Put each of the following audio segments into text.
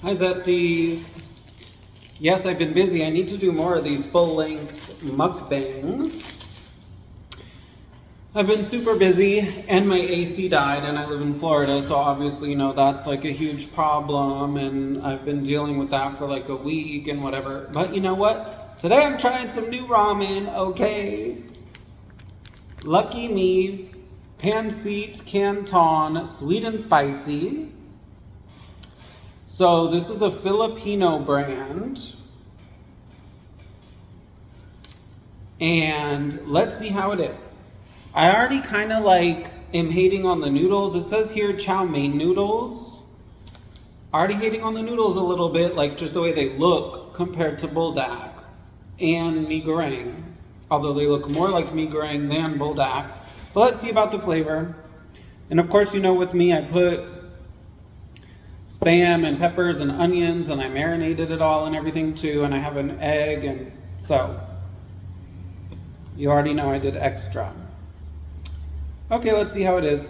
Hi Zesties. Yes, I've been busy. I need to do more of these full-length mukbangs. I've been super busy and my AC died and I live in Florida, so obviously, you know, that's like a huge problem and I've been dealing with that for like a week and whatever. But you know what? Today I'm trying some new ramen, okay? Lucky me, pancit, canton, sweet and spicy. So this is a Filipino brand. And let's see how it is. I already kind of like am hating on the noodles. It says here chow mein noodles. Already hating on the noodles a little bit, like just the way they look compared to buldak and mee goreng. Although they look more like mee goreng than buldak. But let's see about the flavor. And of course, you know, with me, I put spam and peppers and onions and I marinated it all and everything too. And I have an egg, and so you already know I did extra. Okay, let's see how it is.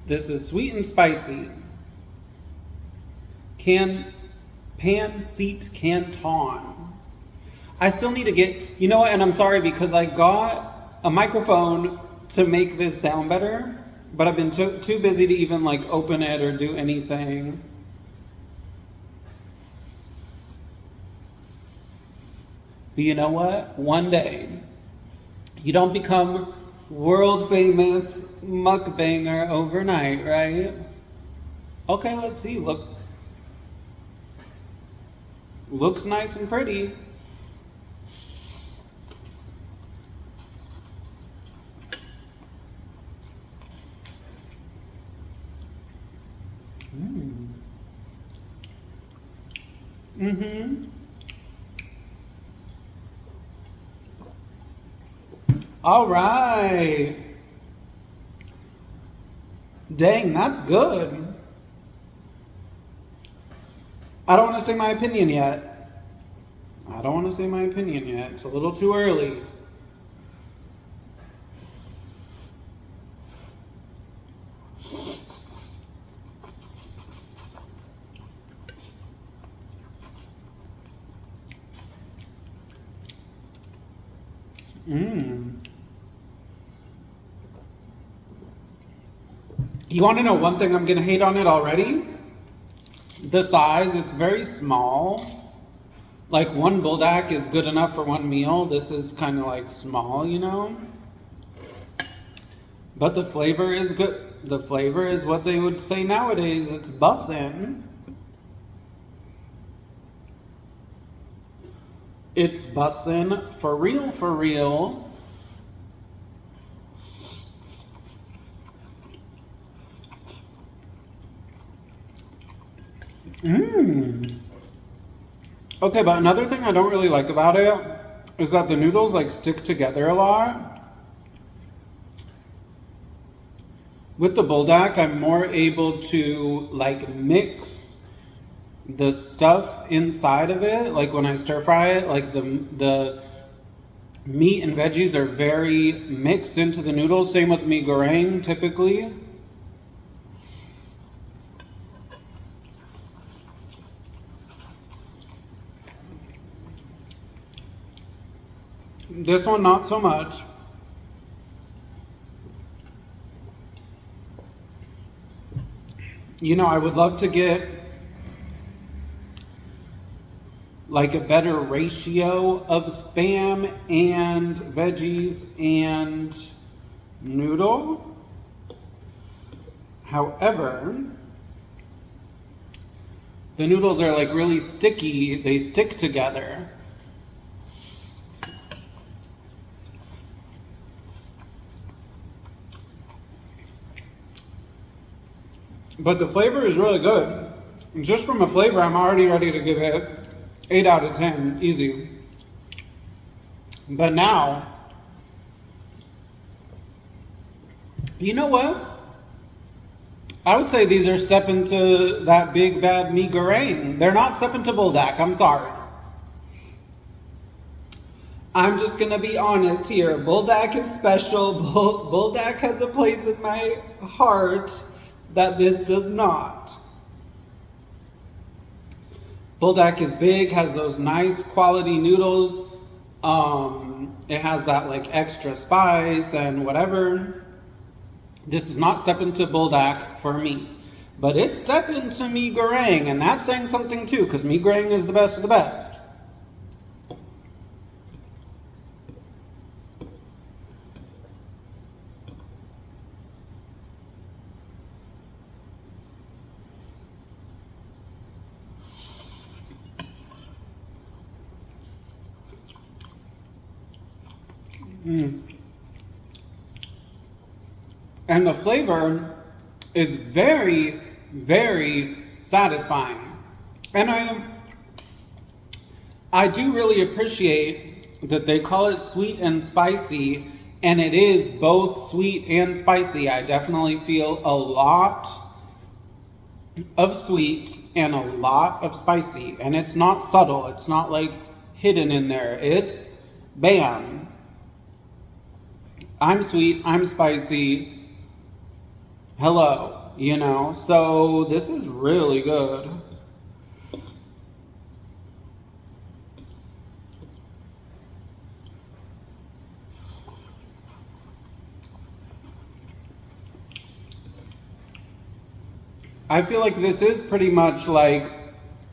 This is sweet and spicy. Pancit canton. I still need to get, you know what, and I'm sorry because I got a microphone to make this sound better, but I've been too busy to even like open it or do anything. But you know what? One day, you don't become world famous mukbanger overnight, right? Okay, let's see. Looks nice and pretty. All right. Dang, that's good. I don't want to say my opinion yet. It's a little too early. You want to know one thing I'm going to hate on it already? The size, it's very small. Like one buldak is good enough for one meal. This is kind of like small, you know? But the flavor is good. The flavor is what they would say nowadays. It's bussin'. It's bussin' for real, for real. Okay, but another thing I don't really like about it is that the noodles like stick together a lot. With the buldak, I'm more able to like mix the stuff inside of it. Like when I stir fry it, like the meat and veggies are very mixed into the noodles. Same with mee goreng typically. This one, not so much. You know, I would love to get like a better ratio of spam and veggies and noodle. However, the noodles are like really sticky. They stick together. But the flavor is really good. Just from a flavor, I'm already ready to give it 8 out of 10, easy. But now, you know what? I would say these are stepping to that big bad mee goreng. They're not stepping to buldak, I'm sorry. I'm just gonna be honest here. Buldak is special. Buldak has a place in my heart that this does not. Buldak is big, has those nice quality noodles. It has that like extra spice and whatever. This is not stepping to Buldak for me. But it's stepping to mee goreng, and that's saying something too, because mee goreng is the best of the best. And the flavor is very, very satisfying. And I do really appreciate that they call it sweet and spicy, and it is both sweet and spicy. I definitely feel a lot of sweet and a lot of spicy, and it's not subtle. It's not like hidden in there. It's bam. I'm sweet, I'm spicy. Hello, you know, so this is really good. I feel like this is pretty much like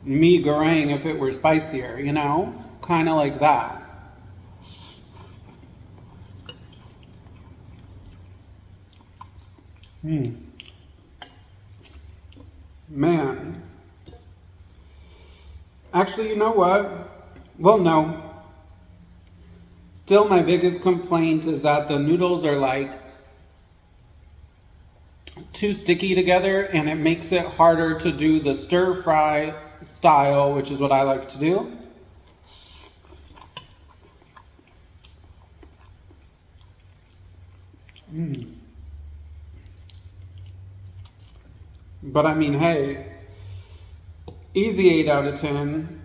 mee goreng if it were spicier, you know? Kind of like that. Man. Actually, you know what? Well, no. Still, my biggest complaint is that the noodles are like too sticky together, and it makes it harder to do the stir fry style, which is what I like to do. But I mean, hey, easy 8 out of 10.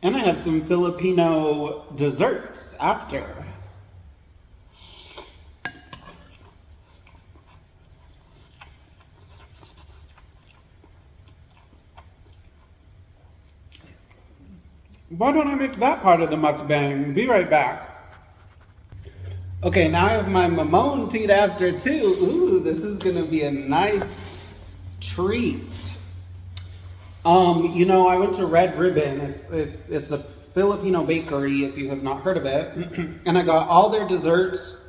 And I have some Filipino desserts after. Why don't I make that part of the mukbang? Be right back. Okay, now I have my mamon to eat after too. Ooh, this is gonna be a nice treat. You know, I went to Red Ribbon. If it's a Filipino bakery, if you have not heard of it, and I got all their desserts,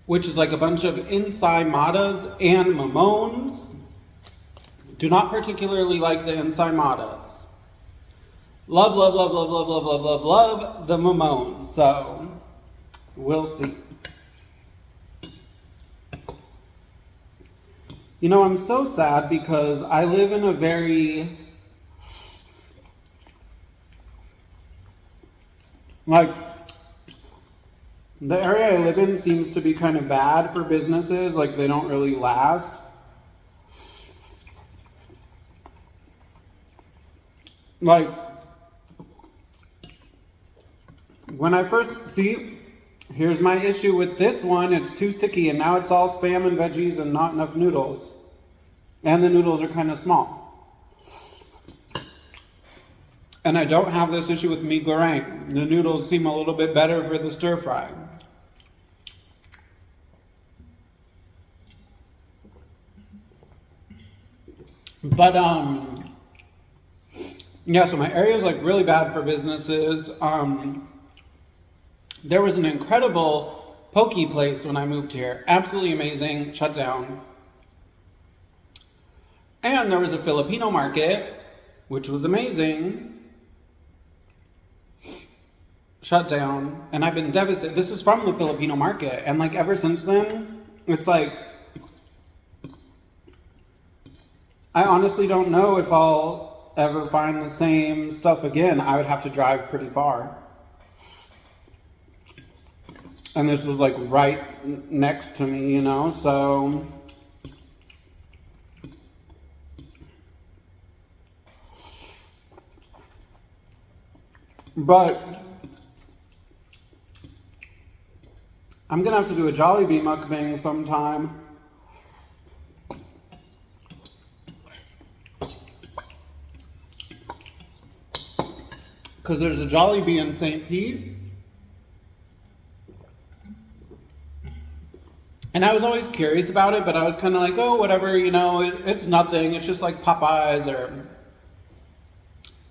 which is like a bunch of ensaimadas and mamons. Do not particularly like the ensaimadas. Love, love, love, love, love, love, love, love, love the mamon. So we'll see. You know, I'm so sad because I live in a very, like, the area I live in seems to be kind of bad for businesses. Like, they don't really last. Like, when I first see, here's my issue with this one. It's too sticky, and now it's all spam and veggies and not enough noodles. And the noodles are kind of small. And I don't have this issue with mee goreng. The noodles seem a little bit better for the stir fry. But, yeah, so my area is like really bad for businesses. There was an incredible poke place when I moved here. Absolutely amazing, shut down. And there was a Filipino market, which was amazing, shut down. And I've been devastated. This is from the Filipino market. And like ever since then, it's like, I honestly don't know if I'll ever find the same stuff again. I would have to drive pretty far. And this was like right next to me, you know, so. But I'm gonna have to do a Jollibee mukbang sometime. Because there's a Jollibee in St. Pete. And I was always curious about it, but I was kind of like, oh, whatever, you know, it's nothing. It's just like Popeyes or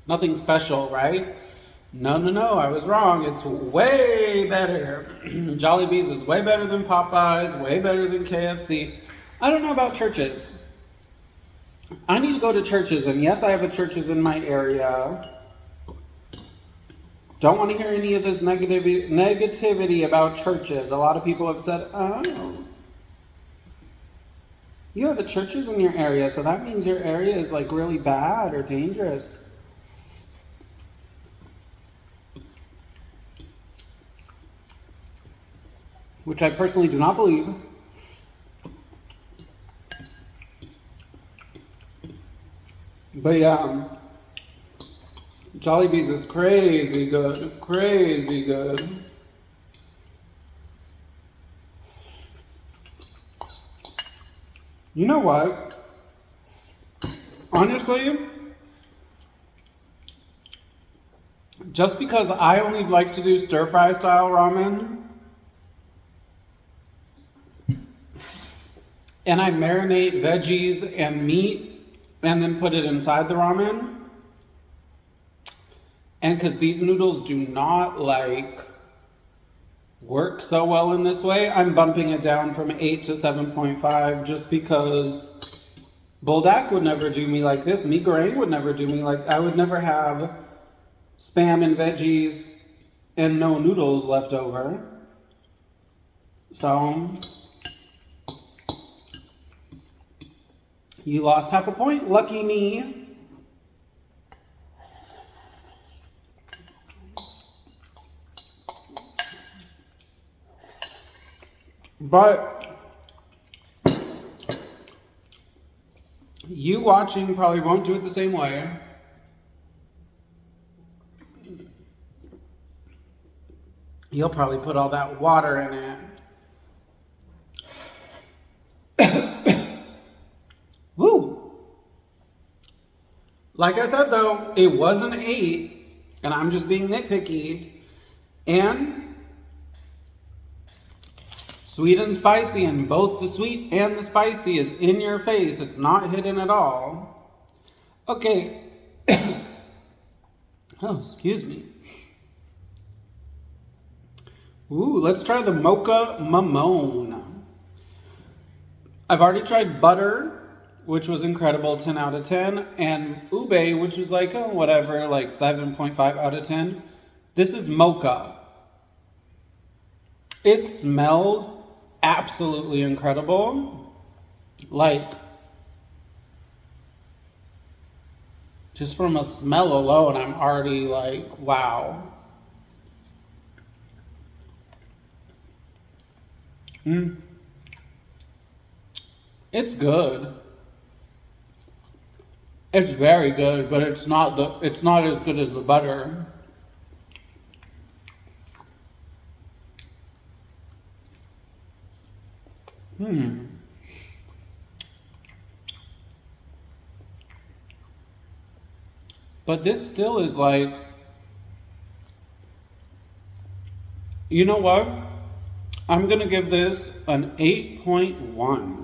nothing special, right? No, no, no, I was wrong. It's way better. Jollibee's is way better than Popeyes, way better than KFC. I don't know about churches. I need to go to churches, and yes, I have a churches in my area. Don't want to hear any of this negativity about churches. A lot of people have said, oh, you have a churches in your area, so that means your area is like really bad or dangerous. Which I personally do not believe. But yeah, Jollibee's is crazy good, crazy good. You know what? Honestly, just because I only like to do stir fry style ramen, and I marinate veggies and meat and then put it inside the ramen, and because these noodles do not like work so well in this way, I'm bumping it down from 8 to 7.5 just because Buldak would never do me like this. Mi Goreng would never do me like, I would never have spam and veggies and no noodles left over. So you lost half a point. Lucky me. But you watching probably won't do it the same way. You'll probably put all that water in it. Woo! Like I said though, it was an 8, and I'm just being nitpicky. And sweet and spicy, and both the sweet and the spicy is in your face. It's not hidden at all. Okay. Oh, excuse me. Ooh, let's try the mocha mamon. I've already tried butter, which was incredible, 10 out of 10, and ube, which was like, oh, whatever, like 7.5 out of 10. This is mocha. It smells absolutely incredible. Like, just from a smell alone, I'm already like, wow. It's good. It's very good, but it's not as good as the butter. But this still is like, you know what? I'm gonna give this an 8.1.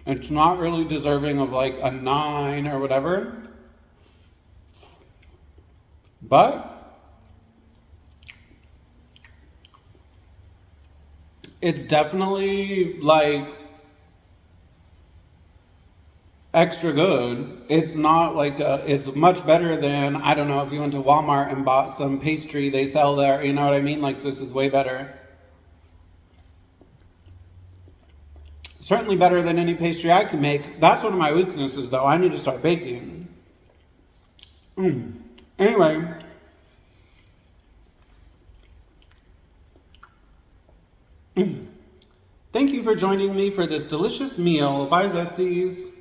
It's not really deserving of like a 9 or whatever. But it's definitely like extra good. It's not like it's much better than, I don't know, if you went to Walmart and bought some pastry they sell there, you know what I mean? Like, this is way better. Certainly better than any pastry I can make. That's one of my weaknesses though. I need to start baking. Anyway. Thank you for joining me for this delicious meal. Bye, Zesties.